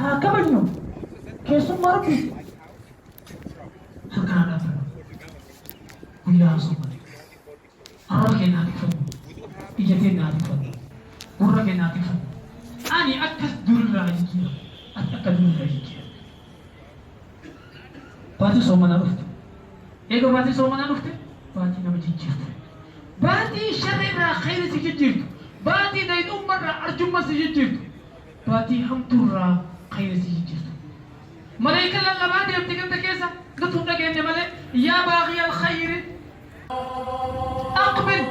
haa kabajnu keessummaa rabbi harkaan dhaabbannu guyyaa soomane arraba keenyaa tikfannu ija keenyaa tikfannu gurra keenyaa tikfannu ani akkas durirraa jijjiira ati akka durirraa jijjiira baatii soomanaa dhufte eega baatii soomanaa dhufte baatii nama jijjiirtu baatii sharrirraa khayri si jijjiirtu baatii daydummarraa arjumma si jijjiirtu baatii hamtuurraa khayri si jijjiirtu ملائكة للباد يبتكن تكيسا نتهم لكن ملائك يا باغي الخير أقبل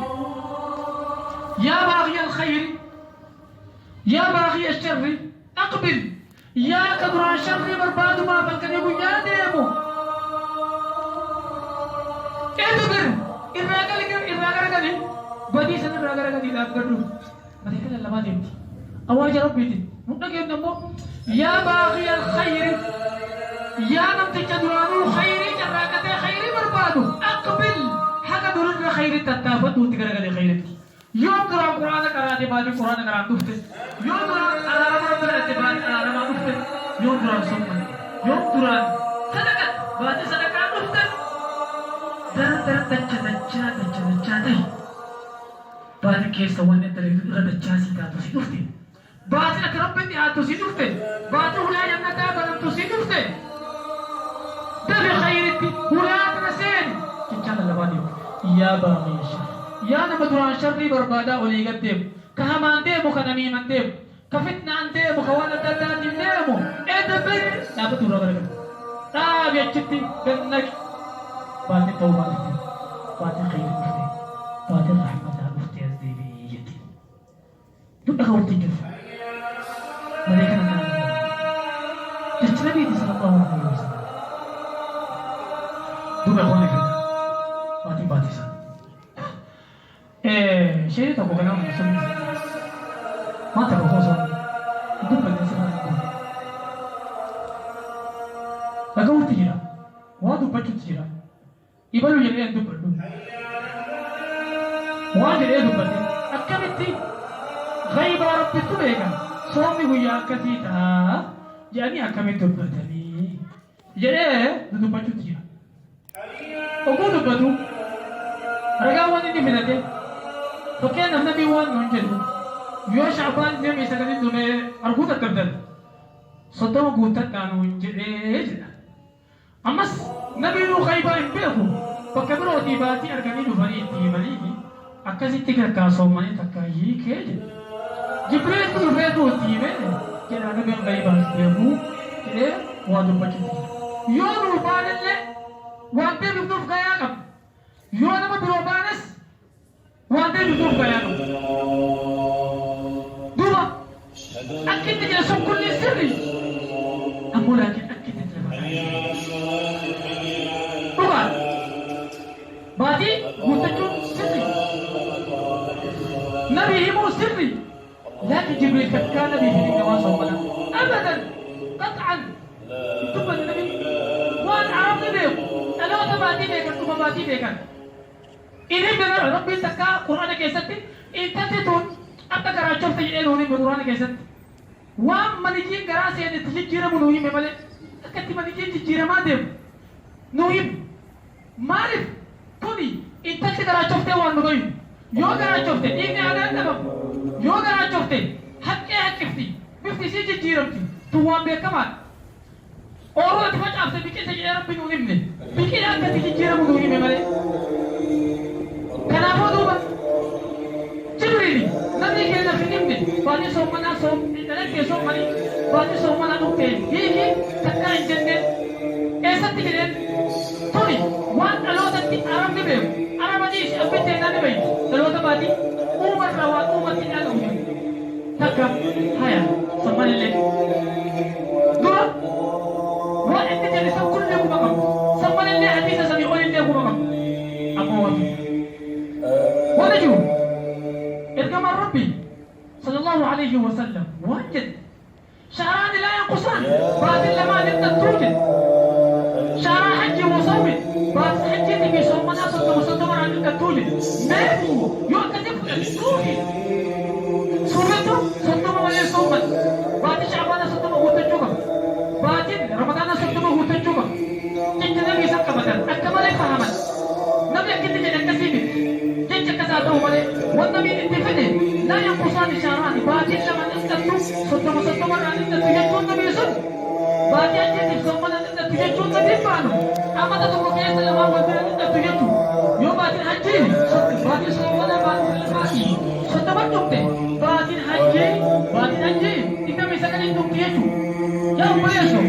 يا باغي الخير يا باغي الشر أقبل يا كدر الشر برباد ما فلكن يقول يا ديمو ادبر إراغا بدي سنة إراغا لا أقدر ملائكة للباد يبتي أواج ربي دي نتكلم نمو يا باغي الخير يا نمتك دران الخير جراكة خير بربادو أقبل حقا دران خير تتافت وتقرأ خير يوم دران قرآن قرآن بعد قرآن قرآن دفت يوم دران ألارم ربنا بعد ألارم دفت يوم دران سمع يوم دران صدقة بعد صدقة دفت دران تجا بعد كيس سوانة دران ربنا سيدا تسي دفت بعد أقرب بني آتوسي دفت بعد ولا جنة بلن تسي دفت دفع خيرتي ولا تنسين إن شاء الله بانيو يا باغي الشر يا نمدران شر بربادا أولي قدم كهمان ديمو كنميمان ديم كفتنا عن ديمو كوانا تدان ديمو ادبر لا بدورا برقم تاب يجتي بنك باتي توبة دفتي باتي خير دفتي باتي رحمة دفتي أزديبيتي دون أخوتي كيف مليكنا نعم تجنبي دي صلى الله عليه وسلم دون أخواني كده باتي سان شيء تبغى كلام مسلم ما تبغى خصوصا دون بدي سان لقوا تجرا وادو بتشو تجرا يبلو يلي أندو بدو واد يلي أندو بدو أكملتي غيب ربي تبعك صومي ويا كثيتا يعني أكملت بدني يلي دو بتشو تجرا أقول بدو رجعوا نيجي فينته فكان هم نبي وان نونجلو يو شعبان نيم يسكني دونه أرجوتا تبدل صدق قوتا كانوا نجلي أمس نبي نو خيبا إمبيرو فكبروا تيباتي أرجعني دفني تيمالي أكاسي تكر كاسو ماني تكاي كيج جبريل تلفيتو تيمه كنا نبي خيبا تيمو كده وادو بچي يو نو بالله وانتي بيدوف gaya kam yoo nama biroo baanes wantee bituuf gaya kam duuba akkitti jedhe sun kulli sirri ammoo laakiin akkitti jedhe dhugaa baatii guuttachuun sirri nabii himuu sirri laakiin jibriil takkaa nabii hin gamaa soomana abadan qat'an dubban nabii waan arabni beeku dhaloota baatii beekan dhuma baatii beekan ini benar rabbi takka qur'aana keessatti intatti tun akka garaachofte jedhee nuuni qur'aana keessatti waan manijiin garaa seenetti jijjiiramu nuu hime malee akkatti manijiin jijjiiramaa deemu nuu hime maaliif kuni intatti garaachofte waan nu gayu yoo garaachofte dhiigni aadaan dhabamu yoo garaachofte haqqee haqqifti bifti isii jijjiiramti tun waan beekamaadha Orang itu macam apa? Bikin saja orang bingung ni. Bikin apa sih jijjiiramu nuu hime malee. Kanaafuu duuba Jibriil namni keenya hin himne baatee soomanaa dalaggee soomanii baatee soomanaa dhuftee hiiki takka hin jenne eessatti jedheen tuni waan dhalootatti arabni beeku arabaniis abbittee namni beeku dhaloota baatii uumarraa waan uumatti dhaaluuf takka haya sammalillee dura waan inni jedhe san kullee kuma qabu sammalillee hadiisa sanii olillee kuma qabu ammoo waan ونجو إرقام ربي صلى الله عليه وسلم وجد شعران لا ينقصان بعد لما نبدأ توجد شعر حجي وصومي بعد حجي تبي صومنا صدق وصدق عن الكتولي ماتوا يؤكد روحي صومته صدق ولا صومت بعد شعبان صدق وتجوبه والنبي اتفقني لا ينقصان شهران باقي لما نستطيع صدق مرة نستطيع النبي يسد باقي أجل ثم نستطيع النبي بانو أما تدخل في أسل ما وزن نستطيع يوم باقي الحج باقي صومنا باقي صدق مرة باقي الحج إذا مسكن النبي يا أمبريسو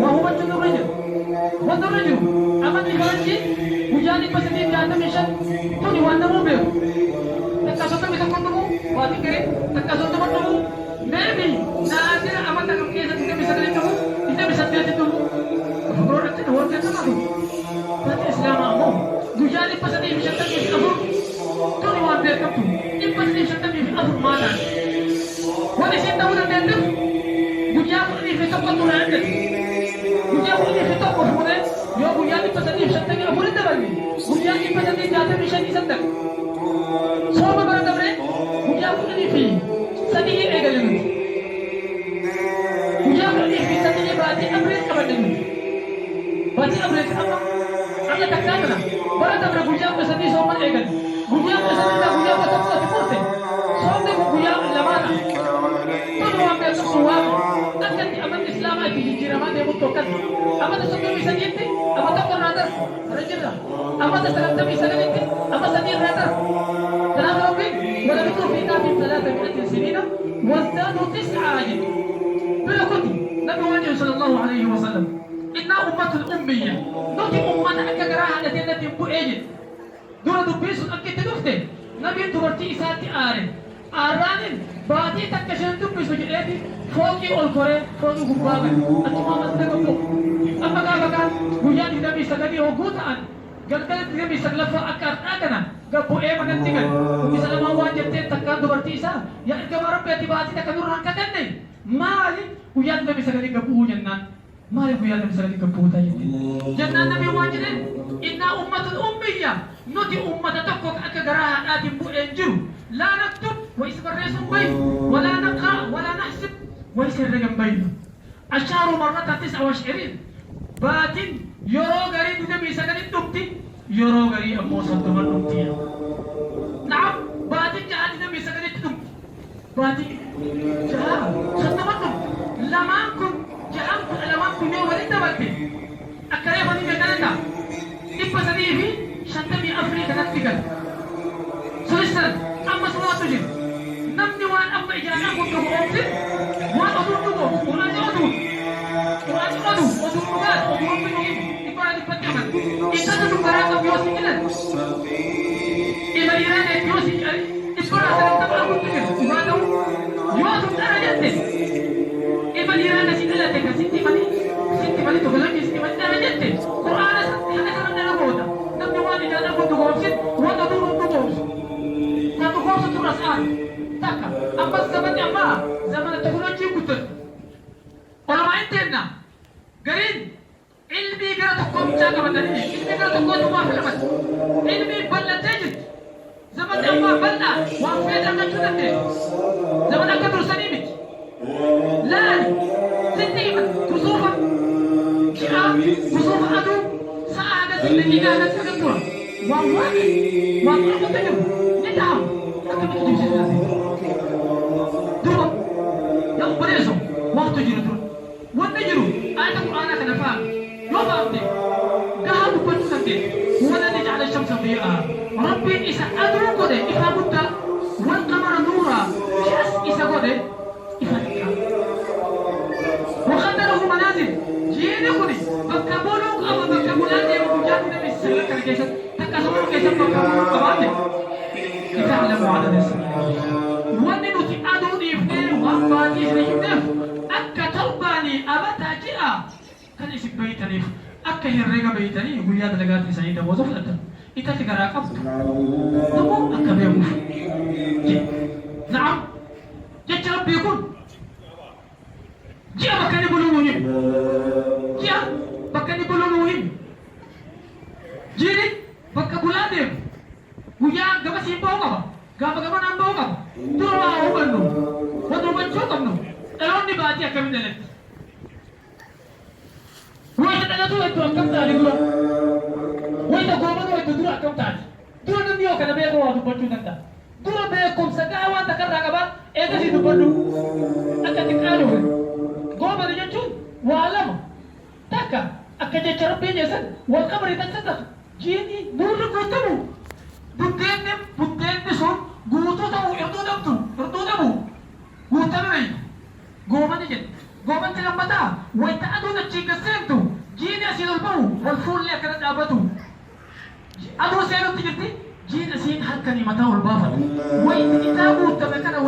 ما هو بجن الرجل وانت الرجل أما تخرجي وجاني بس دي جانا مشان توني وانا مو بيو تكاسوتا bisa ketemu wadi kiri tekasoto ketemu maybe nanti أما تكلم كيسة kita bisa ketemu kita bisa lihat itu produk itu warga sama tuh berarti Islam mau wajani pas di mishan tadi abu tuni wan biar kapu ini pas di mishan tadi abu mana wani sih tahu dan dia wajani ini kita ketemu nanti wajani ini kita ketemu yo wajani pas di mishan tadi abu itu lagi wajani pas di jatuh mishan di sana semua barang kabre wajani ini fi sedih egalin wajani ini fi sedih berarti abris kabar Baca abris apa? Anda tak kata. Barat abris gujang kesini soman egan. Gujang kesini tak gujang betul betul pasti. Soalnya gujang lamana. Tuh ambil semua. Akan di aman Islam itu hijrah dia butuhkan. Apa tu semua bisa jadi? Apa tu pun radar? Rajinlah. Apa tu sekarang tak bisa jadi? Apa saja radar? Kenapa Rabbi? Walau itu kita di salat di sini nak. Wasdanu tis'a aja. Berikut Nabi Muhammad sallallahu alaihi wasallam. Inna ummatul ummiyah. Nanti umat akan gerahan nanti buat dua besul akan terufte. Nabi itu berarti isati are. Aranin berarti tak kesan tu besul jadi. Foki ol kore, foki gubagan. Atau mana sedang tu. Apakah hujan tidak bisa jadi hukuman. Gantian tidak bisa lepas akar akana. Gapu makan tinggal. Misalnya mau wajib takkan tu berarti isa. Yang kemarin berarti takkan orang kata ni. Mali hujan tidak bisa jadi gapu hujan nan. Mari ku yalam sala dikaputa yiti janna nabi wajine inna ummatul ummiyya nuti ummata tokko akagara ati bu enjiru la naktub wa isbarresum bay wala naqa wala nahsib wa isrregam bay asharu marrata 29 batin yoro gari duga bisa gari dukti yoro gari ammo santuman dukti naam batin jahan duga bisa gari dukti batin jahan santuman dukti lamankum Jangan alamat punya wanita berarti. Akhirnya wanita kanada. Ipa sadihi, shantabi Afrika nantikan. Sulistan, amma semua tujuh. Namni wan amma ijana aku tu opsi. Wan adu tu, ulan adu. Ulan adu, adu bukan, adu pengen. Ipa ada penjaman. Itu tu barang yang biasa kita. Iba irane biasa. Ipa rasa tak aku tu. Iba tu, biasa tu darah ni. Iba irane sih lah teka sinti mani tu kalau sinti mani darah jette. Quran ada kan ada boda. Nabi wali jangan aku tu gosip, wala tu gosip. Satu gosip tu rasan. Taka. Apa zaman apa? Zaman teknologi kutut. Kalau main tenna. Garin. Ilmi gara tu kau bicara macam ni. Ilmi gara tu kau tu maaf lepas. Ilmi balla tajid. Zaman apa balla? Wafat akan sudah deh. Zaman akan bersanimit. لا تنتهي كسوفة شعاب كسوفة أدو ساعة التي كانت تذكرها والله متجر ندعم أكبر تجيب سيدنا دوما يوم بريسو وقت جردون والنجرو آية القرآن كنفاق يوم أبدي قهد بنسكي ولا نجعل الشمس ضياء ربي إسا أدرو قده إفابتا والقمر نورا شاس إسا قده وقدره منازل جيني خدي بكبولوك أما بكبولات يا وجات النبي صلى الله عليه وسلم تكسبوا كيسا بكبولوك أبادي لتعلموا عدد السنين وننو تقادوا نيفنين وأبادي سنيفنين أكا توباني أبتا جئا كان يسيب بيتني أكا هرقا بيتني يقول ياد لغاتي سعيدة وزف لتا إتا تقرأ قبط نمو أكا بيوف نعم جيت ربي يقول Dia bakal dibuluhin. Dia bakal dibuluhin. Jadi bakal buladim. Buya gaba simpaw ka ba? Gaba nambaw ka ba? Dura ako ba no? Wado ba chokam no? Elon di ba dia kami dalit? Wai ta tu itu akam tadi dulu. Wai ta goma no itu dulu akam tadi. dura namni yoo kana beeku waa dubbachuu danda'a. Dura beekumsa gahaa waan takka irraa qaba eegasii dubbadhu akka xiqqaadhu goobana jechuun waa lama takka akka jecha rabbiin jeessan wal qabari taksata jiini nurri guutamu buddeenni sun guutuu ta'u irduu dhabu guutamame goobani jedhe goobanti lammataa wayita aduun achii gasseentu jiini asiin ol bahu wal fuullee akkana dhaabatu aduu seenutti jirti jiin asiin harkanii mataa ol baafatu wayiti isaa guutame kana